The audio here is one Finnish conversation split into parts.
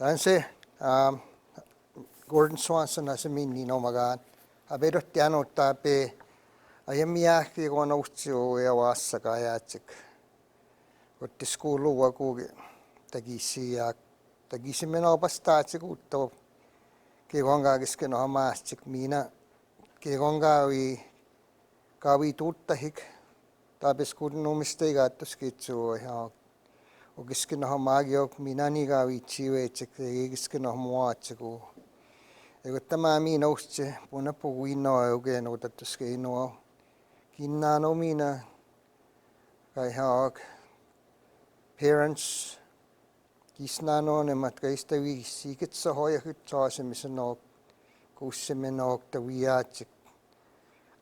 Tanse Gordon Swanson as min ni no magaan. Abedot tiano tape ayamia ki gona utio ya wassa kayatsik. Otti skulu waku tagisi meno pastatsik utto ki gonga giske no hamaastik mina ki gonga kawi tuttahik tape skulu no mistake atus kitsu ya ogiske no hamagio minani kawi chiwetsik giske no muatsiku. Ego tämä mina uhtse puna puguino eugen utatus no kinna no mina kai haak parents kisna no ne mat kai stawi sikit sa hoya hutsa misno kussemeno tawiatsik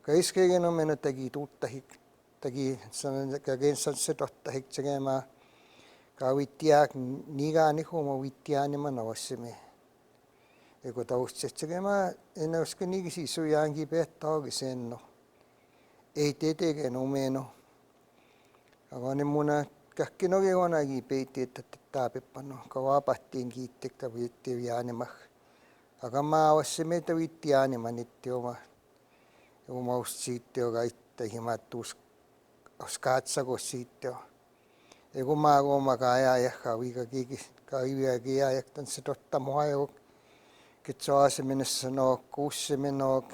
kai skegeno mena tagi tuttahik tagi sanan kagen sansetotahik tsegema kawitiak nigani homo witiani manawasseme ego tautsetsegema enauskeni gisisu yangi pettaagisenno ei tetege no meno agane muna kakkinoge onagi peittet tapeppano kawapattiin kiittek tavitti yaanimah agama wasseme tavitti yaanimanittioma umaussiittio gaitta himattus oskatsago siittio ego maago makaya ja kawiga kiki kawiga kia jaktan se totta moajo kitsaase minessä no kuussemeno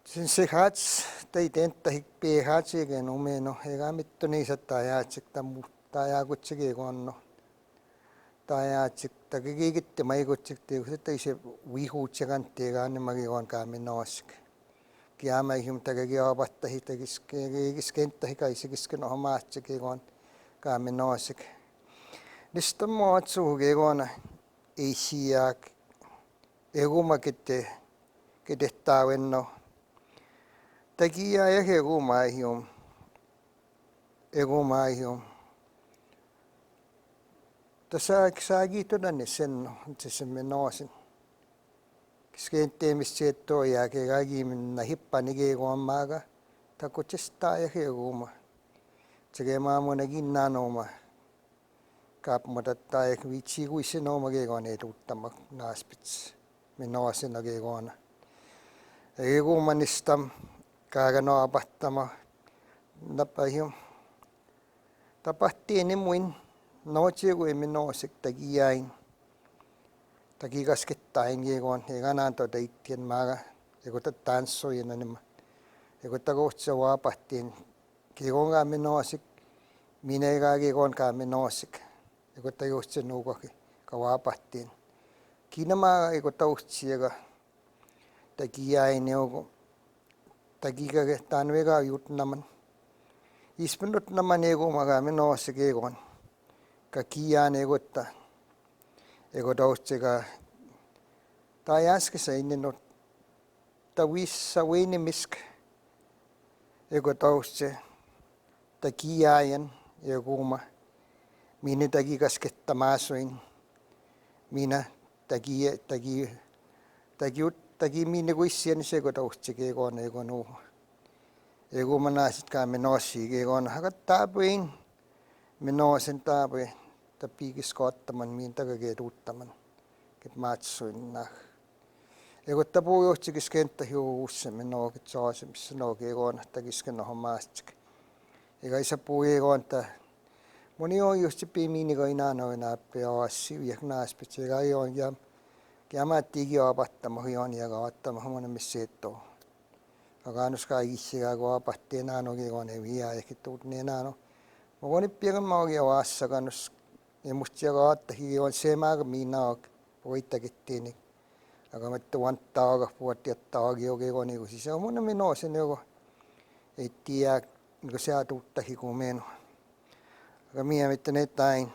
sen se hats tai tenttahik pe hatsegen umeno ega mitto niisata jaatsik tamu tajakutsege konno tajatsik tagigitte maigutsik te se wihuutseganteega nemagi on kaaminoask kiama ihum tagagi abattahi tagiskentahi kaisigiske no hamaatsege kon kaaminoasik nistammo atsuge kona eisiak eguma kete kedettawenno tagia ja eguma ihum tasaki todanne senno tsemenoasin skentemisetto ja kegagi minna hippanige gommaga takochesta ja eguma tsegema monagin nanoma kaapmatatta ja vitsi kuisenoma gegone tuttama naaspits menoasin agegona egumanistam kaagano abattama napahim tapahtieni muin noche gue menoasik tagiain tagigaskettain gegon eganan to deittien maaga egota tanssoyenanima egota gohtsa wapahtiin gegonga menoasik minega gegon ka menoasik egota johtsa nuugoki kawapahtiin kinama egota uhtsiega tagiain eugo tagiga tanwega yutnaman ispendot naman ego maga menoasik egon kakian egota egota uhtsiega tajaske seinenot tawissa weinimisk egota uhtse tagiaien eguma mine tagigaskettamaasuin mina tagi mine kuissien segota uhtsige egon egonu eguma naasit ka menoasig egon hagattapuin menoasen tape tapigiskoottaman min tagage tuuttaman ket maatsuin nah egota puujohtsigeskenta hiuussemme nookit saasemissa nooge egon tagiskeno hamaastik ega isa puuegonta moni on just piminiga inanoina peaassi ja naaspitsega on ja kiamattigi abattama hion ja gaattama homona missetto aganus ka issiga go abattena no ge gone via ekitut nenano mogoni piegan maagi waassa kanus emustia gaatta hi on semaga mina voittagettiini aga mitte vantaaga puottiattaagi oge goni ku siis homona menosen jogo ettia niinku seatuttahi kumeno aga mia mitte netain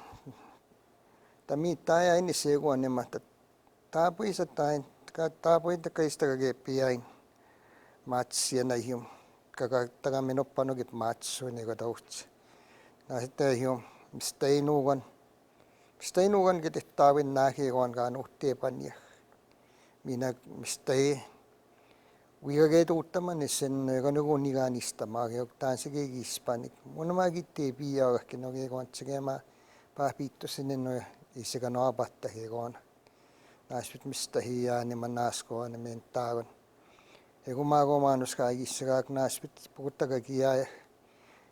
tamita ja inni seguanne matta taapuisa tain taapuita kaistaga gepiain matsia naihum kaga taga menopanogit matsu nego tauts na sitten hium steinugan getettavin nahigon kan uhtepania mina mistei wiga tuuttaman sen ego niganista maagi tansige hispanik monmagi tepiaga kinoge gontsegema papitto sinno isika noapatta hiegon naaspit mistä hiiani man naaskoa ne mentaagon ego maago manus kai isikaak naaspit puuttaga kiaa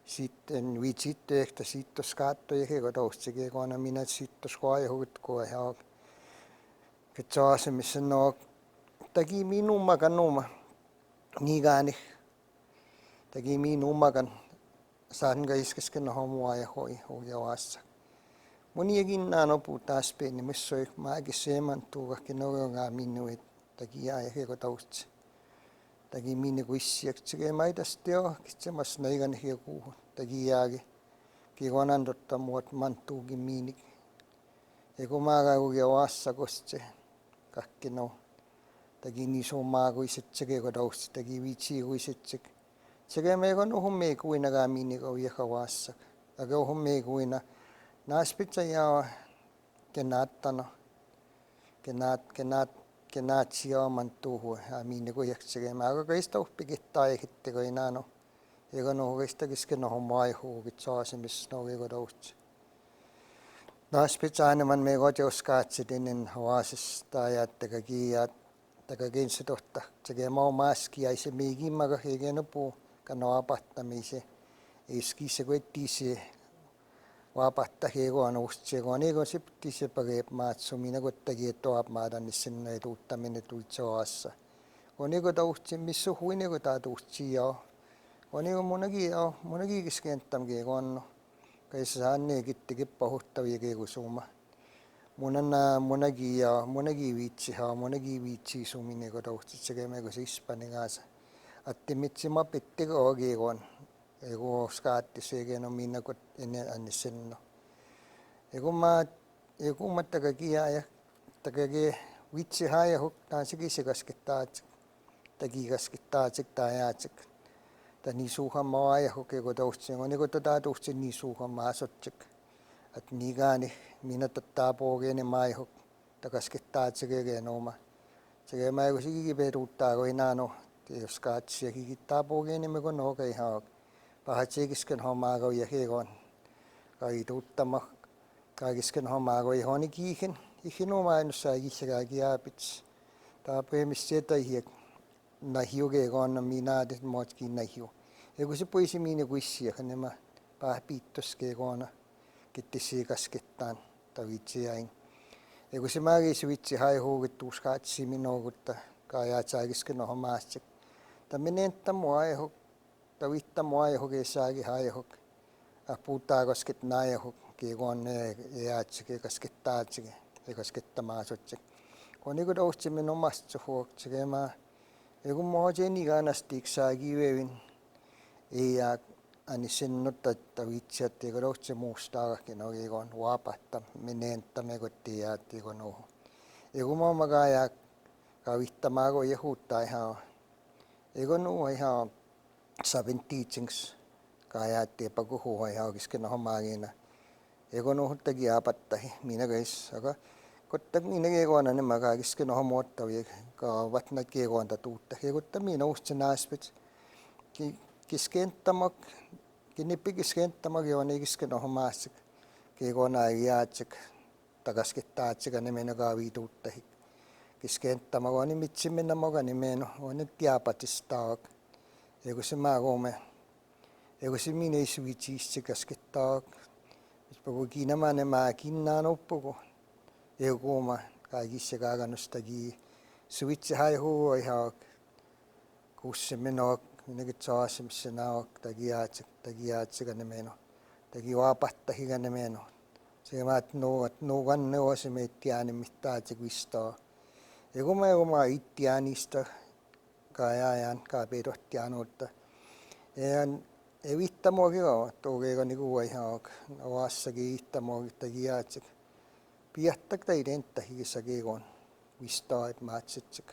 sitten viitsitte ehkä sittos kaatto ja hego toustsike kona minä sittos koa hutkoa ja ketsaase missä no tagi minumma kanuma niigani tagi minumma kan saan gaiskesken homua ja hoi wassa moniakin nano puutaas peni missä maakin seeman tuuka kenoga minuit tagi ja hego toustsi tagi minne kuissiaksike maitasteo kitsemas naigan hieku tagi jaagi kigonan dotta muot mantuukin miinik ego maaga ugia wassa kostse kakkeno tagi ni so maaguiset tsege godaus tagi viitsi guiset tsek tsege megon uhumme kuina ga miinik uia wassa aga uhumme kuina naaspitsa ja kenattano kenatsia mantuhu miinik uia tsege maaga kaista uppikittaa ehitte koinano ego no kaista kiske no homaihu kitsaase mis no godaus naaspitsa aneman me gojoskaatsidinen hawaasista ja tagakin se tohta tsege mau maski ai se meigimmaga hegeno pu kanoapattamise iskise koittise waapatta hegoan ustsegoan ego siptise pageep maatsumina kottagi toap maadan sinne tuuttaminen tuitsoassa onego taustsi missä huinego taatuustsia onego monagi kiskentam gegonno kaisa anne kittigi pahuttavia gegusuma monagi viitsi sumine godausti segemego hispanigasa attimitsima pittigo ogegon ego skaatti segeno minna kot ene annisenno ego mattagagia ja tagage viitsi haja huktaan sigiskaskitaat tagigaskitaat taajaat tani suuhamma aja hukego dausti onego tataatusti ni suuhamma asotsek at niigani minä tattaapogene maiho takasketaatsege noma sege maigo sigi peruuttaa koinano jos kaatsia kikittaapogene me kon okay ha pahatsekisken homaago ja hegon kai tuuttama kaikisken homaago ihoni kiihin ihinoma ensa ihiga giapits taape misseta hiek nahiuge gon minaadet motki nahiu ego se poisi mine kuissia kanema pahpiittoske gona kittisi kaskettaan tavitsiain ego se maagis vitsi hai huugittuus kaatsi minogutta kaajaatsaakisken homaastsek taminenta moaiho tavitta moaiho kesaagi haiho apuuttaa kosket naiho kegonne jaatsike kaskettaatsike kaskettamaasotsek koniko doustsemin omasta huokseke ma ego moojeni ganastiksaagi vevin ja anisennotta tavitsiat ego doustse muustaakin ogegon waapatta menenta megottiaatti kono ego momaga ja kavittamago jehuuttaa ihan ego no ihan 7 teachings kaajaatti pakuhu ihan kisken homaagina ego no tagi apattahi minä gais aga kotta minä gegona ne maga kisken homottavi ka vatnat gegonta tuutta ego minä ustsenaaspits kiskenttamak kinnippikiskenttamak joni kisken homaasik gegona jaatsik takasketaatsika nemenaga viituuttahi kiskenttamak oni mitsimminna moga nimeno oni tiapatistaa ego se maagome ego se minä isvitsiisse kaskettaak mispago kinamane maakinnaan oppugo ego ma kaikisse kaaganustagi switse hai huo ihan kusse meno minäkin saasimmissa naok tagiaatsika nemeno tagi waapattahiga nemeno se maat no ganne ose meittiani mittaatse kvistaa ego ma ittianista kaajajan kaapedottianutta evittamogi toogega niinku ihan oassagi ittamogi tagiaatsik piattak taidenttahigissagegon kvistaa et maatsetsek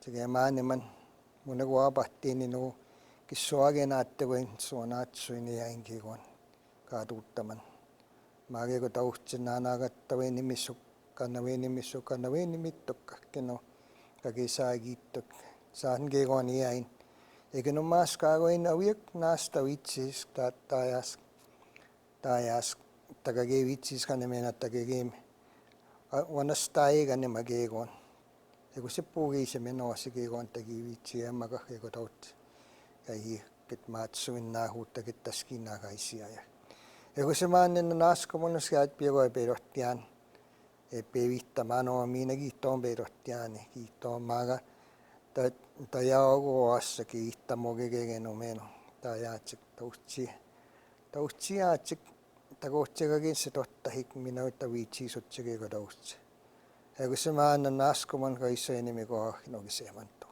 sege maaneman munago apattiini no kissoagenaatte voin suonaatsuini ja inkigon kaatuuttaman maagego tauhtsennaanaagattaveen nimissukkannaveen nimittokkakkeno kagesaagiittok saangegon iain eikä no maaskaagoin aviak naasta vitsis taajas takage vitsis kanemena takege wanastai kan magegon ego se pugi se menosi gegon tagi vichi maga ego tot kai kit matsuin na hutta kit taskina kai sia ya ego se manen nas como se at piego berotian e pevita mano mina giton berotian giton maga ta ya ogo assa ki tamoge no meno ta ya chik tauchi a chik tagochega se totta hik mina ta vichi sochege go dauch ego se manen nas como kai se ni me go no se manto